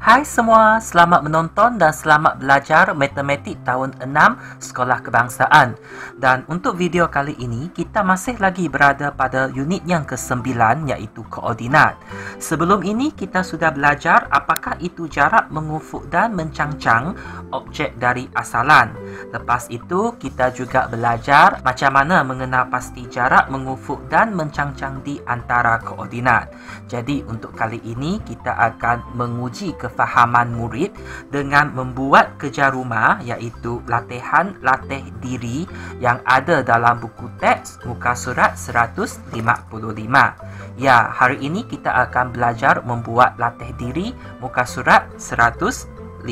Hai semua, selamat menonton dan selamat belajar Matematik tahun 6 Sekolah Kebangsaan. Dan untuk video kali ini, kita masih lagi berada pada unit yang ke-9 iaitu koordinat. Sebelum ini, kita sudah belajar apakah itu jarak mengufuk dan mencangcang objek dari asalan. Lepas itu, kita juga belajar macam mana mengenal pasti jarak mengufuk dan mencangcang di antara koordinat. Jadi, untuk kali ini, kita akan menguji kefahaman murid dengan membuat kerja rumah iaitu latihan latih diri yang ada dalam buku teks muka surat 155. Ya, hari ini kita akan belajar membuat latih diri muka surat 155.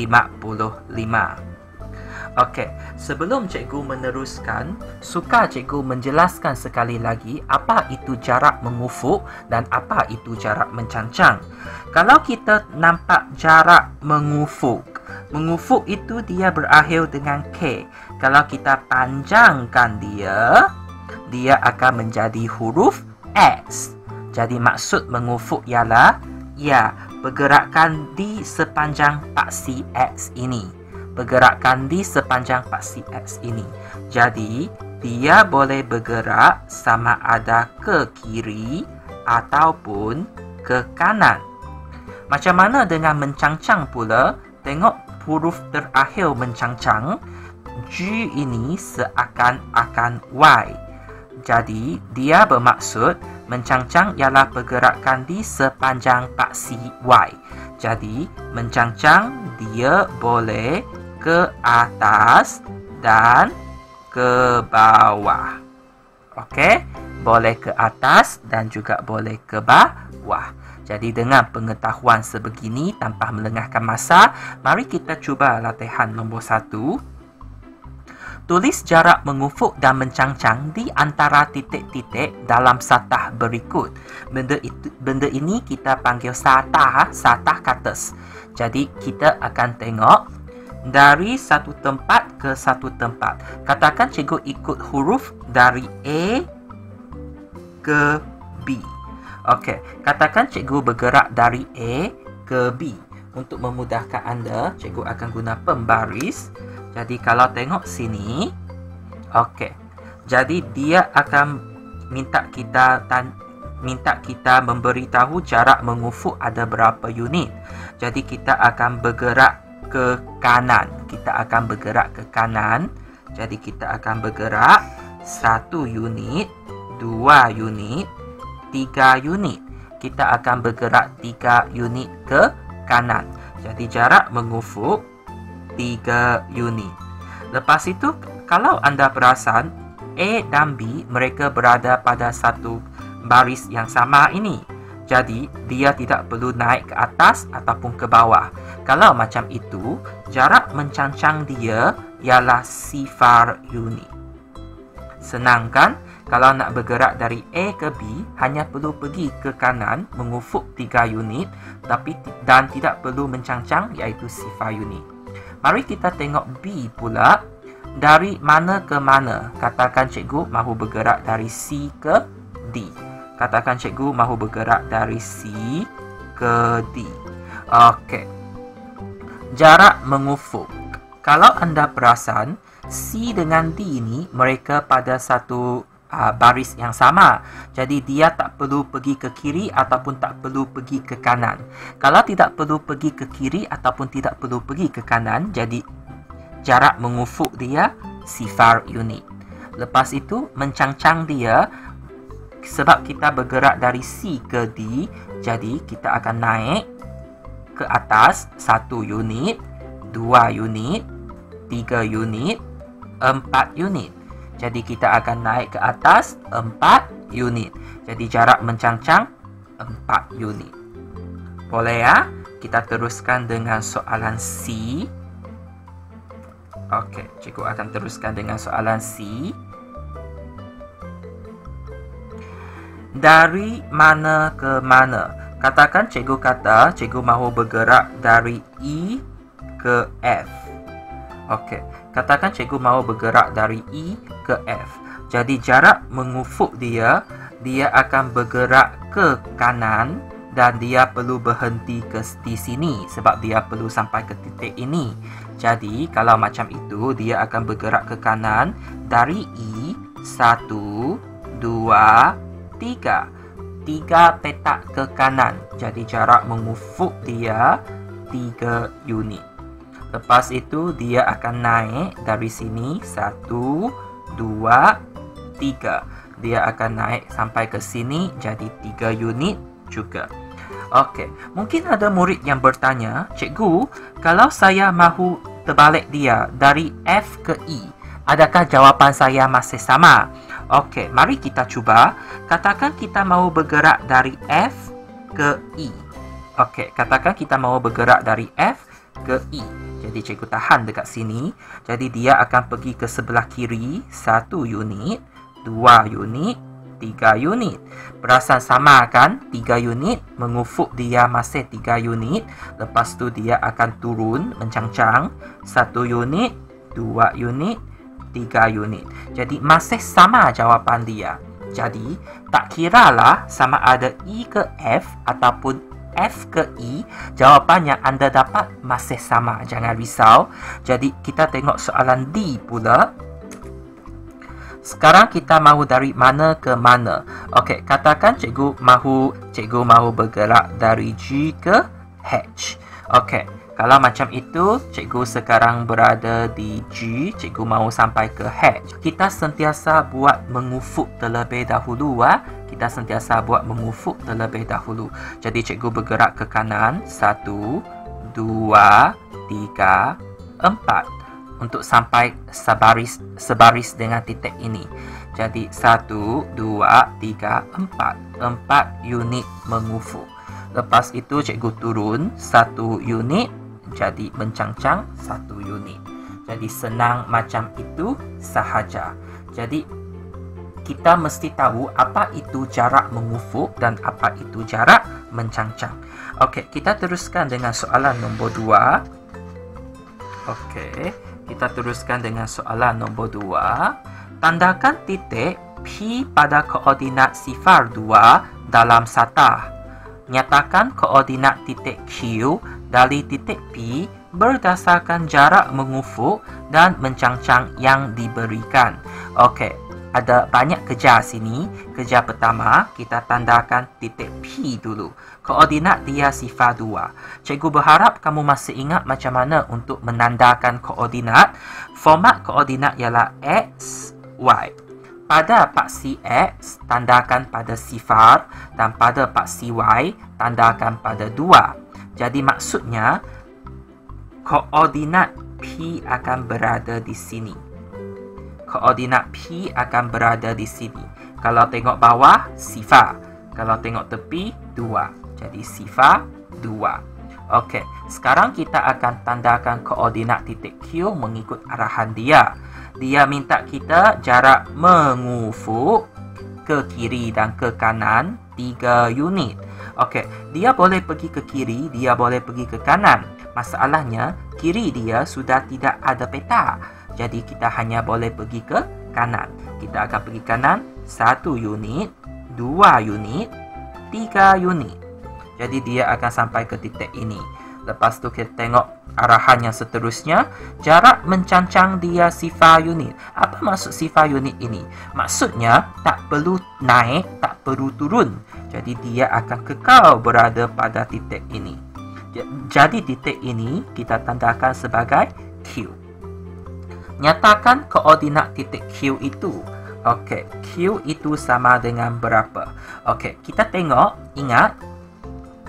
Okey, sebelum cikgu meneruskan, suka cikgu menjelaskan sekali lagi apa itu jarak mengufuk dan apa itu jarak mencangcang. Kalau kita nampak jarak mengufuk itu dia berakhir dengan K. Kalau kita panjangkan dia akan menjadi huruf X. Jadi maksud mengufuk ialah pergerakan di sepanjang paksi X ini. Pergerakan di sepanjang paksi X ini. Jadi, dia boleh bergerak sama ada ke kiri ataupun ke kanan. Macam mana dengan mencangcang pula? Tengok huruf terakhir mencangcang. G ini seakan-akan Y. Jadi, dia bermaksud mencangcang ialah pergerakan di sepanjang paksi Y. Jadi, mencangcang dia boleh ke atas dan ke bawah. Okey, boleh ke atas dan juga boleh ke bawah. Jadi dengan pengetahuan sebegini tanpa melengahkan masa, mari kita cuba latihan nombor 1. Tulis jarak mengufuk dan mencangcang di antara titik-titik dalam satah berikut. Benda ini kita panggil satah kates. Jadi kita akan tengok dari satu tempat ke satu tempat. Katakan cikgu ikut huruf dari A ke B. Okey, katakan cikgu bergerak dari A ke B. Untuk memudahkan anda, cikgu akan guna pembaris. Jadi kalau tengok sini, okey. Jadi dia akan minta kita memberitahu jarak mengufuk ada berapa unit. Jadi kita akan bergerak ke kanan. Kita akan bergerak ke kanan. Jadi kita akan bergerak 1 unit, 2 unit, 3 unit. Kita akan bergerak 3 unit ke kanan. Jadi jarak mengufuk 3 unit. Lepas itu, kalau anda perasan, A dan B mereka berada pada satu baris yang sama ini. Jadi, dia tidak perlu naik ke atas ataupun ke bawah. Kalau macam itu, jarak mencangcang dia ialah 0 unit. Senang kan? Kalau nak bergerak dari A ke B, hanya perlu pergi ke kanan, mengufuk 3 unit, dan tidak perlu mencangcang iaitu 0 unit. Mari kita tengok B pula. Dari mana ke mana? Katakan cikgu mahu bergerak dari C ke D. Katakan cikgu mahu bergerak dari C ke D. Okey. Jarak mengufuk. Kalau anda perasan, C dengan D ini mereka pada satu baris yang sama. Jadi dia tak perlu pergi ke kiri ataupun tak perlu pergi ke kanan. Kalau tidak perlu pergi ke kiri ataupun tidak perlu pergi ke kanan, jadi jarak mengufuk dia 0 unit. Lepas itu mencangcang dia, sebab kita bergerak dari C ke D, jadi kita akan naik ke atas 1 unit, 2 unit, 3 unit, 4 unit. Jadi kita akan naik ke atas 4 unit. Jadi jarak mencangcang 4 unit. Boleh ya? Kita teruskan dengan soalan C. Okey, cikgu akan teruskan dengan soalan C. Dari mana ke mana? Katakan cikgu kata, cikgu mahu bergerak dari E ke F. Okey, katakan cikgu mahu bergerak dari E ke F. Jadi jarak mengufuk dia akan bergerak ke kanan dan dia perlu berhenti di sini sebab dia perlu sampai ke titik ini. Jadi kalau macam itu, dia akan bergerak ke kanan dari E 1, 2, 3. 3 petak ke kanan. Jadi jarak mengufuk dia 3 unit. Lepas itu dia akan naik dari sini 1, 2, 3. Dia akan naik sampai ke sini jadi 3 unit juga. Okey, mungkin ada murid yang bertanya, "Cikgu, kalau saya mahu terbalik dia dari F ke E, adakah jawapan saya masih sama?" Okey, mari kita cuba. Katakan kita mahu bergerak dari F ke E. Okey, katakan kita mahu bergerak dari F ke E. Jadi cikgu tahan dekat sini. Jadi dia akan pergi ke sebelah kiri 1 unit, 2 unit, 3 unit. Perasan sama kan? 3 unit mengufuk dia masih 3 unit. Lepas tu dia akan turun mencangcang 1 unit, 2 unit, 3 unit. Jadi masih sama jawapan dia. Jadi tak kiralah sama ada E ke F ataupun F ke E, jawapan yang anda dapat masih sama. Jangan risau. Jadi kita tengok soalan D pula. Sekarang kita mahu dari mana ke mana? Okey, katakan cikgu mahu bergerak dari G ke H. Okey, kalau macam itu, cikgu sekarang berada di G, cikgu mahu sampai ke H. Kita sentiasa buat mengufuk terlebih dahulu. Kita sentiasa buat mengufuk terlebih dahulu. Jadi cikgu bergerak ke kanan 1, 2, 3, 4. Untuk sampai sebaris dengan titik ini. Jadi 1, 2, 3, 4. 4 unit mengufuk. Lepas itu cikgu turun 1 unit. Jadi mencangcang 1 unit. Jadi senang macam itu sahaja. Jadi kita mesti tahu apa itu jarak mengufuk dan apa itu jarak mencangcang. Okey, kita teruskan dengan soalan nombor 2. Okey, kita teruskan dengan soalan nombor 2. Tandakan titik P pada koordinat sifar 2 dalam satah. Nyatakan koordinat titik Q dari titik P berdasarkan jarak mengufuk dan mencangcang yang diberikan. Okey, ada banyak kerja sini. Kerja pertama, kita tandakan titik P dulu. Koordinat dia sifar 2. Cikgu berharap kamu masih ingat macam mana untuk menandakan koordinat. Format koordinat ialah X, Y. Pada paksi X, tandakan pada sifar dan pada paksi Y, tandakan pada 2. Jadi maksudnya, koordinat P akan berada di sini. Koordinat P akan berada di sini. Kalau tengok bawah, sifar. Kalau tengok tepi, 2. Jadi sifar 2. Okey, sekarang kita akan tandakan koordinat titik Q mengikut arahan dia. Dia minta kita jarak mengufuk ke kiri dan ke kanan 3 unit. Okey, dia boleh pergi ke kiri, dia boleh pergi ke kanan. Masalahnya, kiri dia sudah tidak ada peta. Jadi kita hanya boleh pergi ke kanan. Kita akan pergi kanan 1 unit, 2 unit, 3 unit. Jadi dia akan sampai ke titik ini. Lepas tu kita tengok arahan yang seterusnya. Jarak mencangcang dia sifar unit. Apa maksud sifar unit ini? Maksudnya tak perlu naik, tak perlu turun. Jadi dia akan kekal berada pada titik ini. Jadi titik ini kita tandakan sebagai Q. Nyatakan koordinat titik Q itu. Okey, Q itu sama dengan berapa? Okey, kita tengok, ingat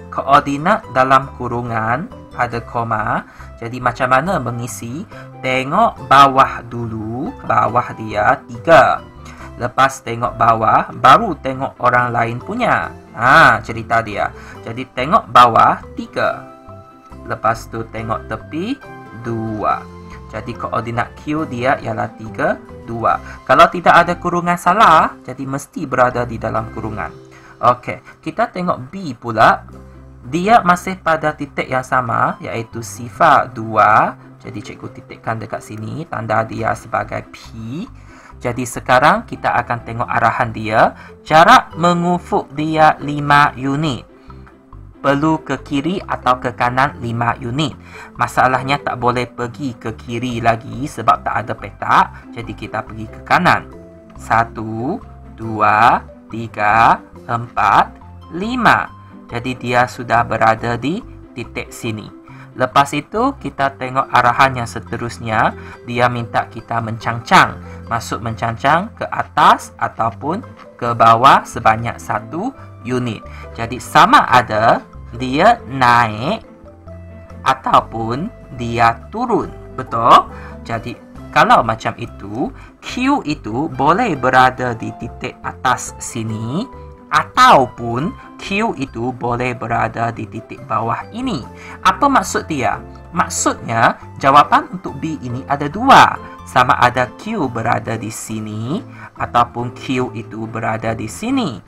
koordinat dalam kurungan ada koma. Jadi macam mana mengisi? Tengok bawah dulu. Bawah dia 3. Lepas tengok bawah, baru tengok orang lain punya. Cerita dia. Jadi tengok bawah 3. Lepas tu tengok tepi 2. Jadi koordinat Q dia ialah 3, 2. Kalau tidak ada kurungan salah, jadi mesti berada di dalam kurungan. Okey, kita tengok B pula. Dia masih pada titik yang sama, iaitu sifar 2. Jadi cikgu titikkan dekat sini, tanda dia sebagai P. Jadi sekarang kita akan tengok arahan dia. Jarak mengufuk dia 5 unit. perlu ke kiri atau ke kanan 5 unit. Masalahnya tak boleh pergi ke kiri lagi sebab tak ada petak. Jadi kita pergi ke kanan. 1, 2, 3, 4, 5. Jadi dia sudah berada di titik sini. Lepas itu kita tengok arahan yang seterusnya. Dia minta kita mencangcang. Masuk mencangcang ke atas ataupun ke bawah sebanyak 1 unit. Jadi sama ada dia naik ataupun dia turun. Betul? Jadi kalau macam itu, Q itu boleh berada di titik atas sini ataupun Q itu boleh berada di titik bawah ini. Apa maksud dia? Maksudnya, jawapan untuk B ini ada 2. Sama ada Q berada di sini ataupun Q itu berada di sini.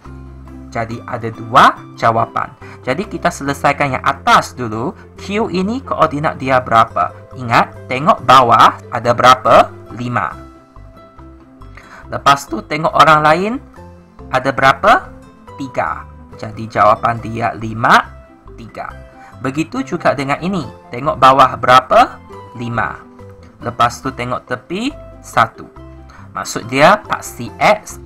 Jadi ada 2 jawapan. Jadi kita selesaikan yang atas dulu. Q ini koordinat dia berapa? Ingat, tengok bawah ada berapa? 5. Lepas tu tengok orang lain ada berapa? 3. Jadi jawapan dia 5, 3. Begitu juga dengan ini. Tengok bawah berapa? 5. Lepas tu tengok tepi 1. Maksud dia paksi X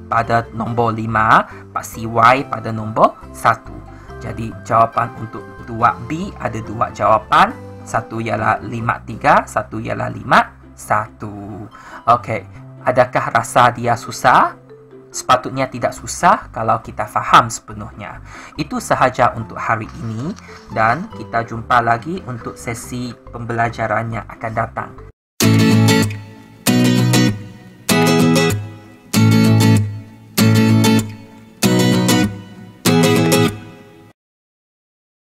pada nombor 5, paksi Y pada nombor 1. Jadi jawapan untuk 2B ada 2 jawapan. Satu ialah 5, 3. Satu ialah 5, 1. Okey. Adakah rasa dia susah? Sepatutnya tidak susah kalau kita faham sepenuhnya. Itu sahaja untuk hari ini dan kita jumpa lagi untuk sesi pembelajaran yang akan datang.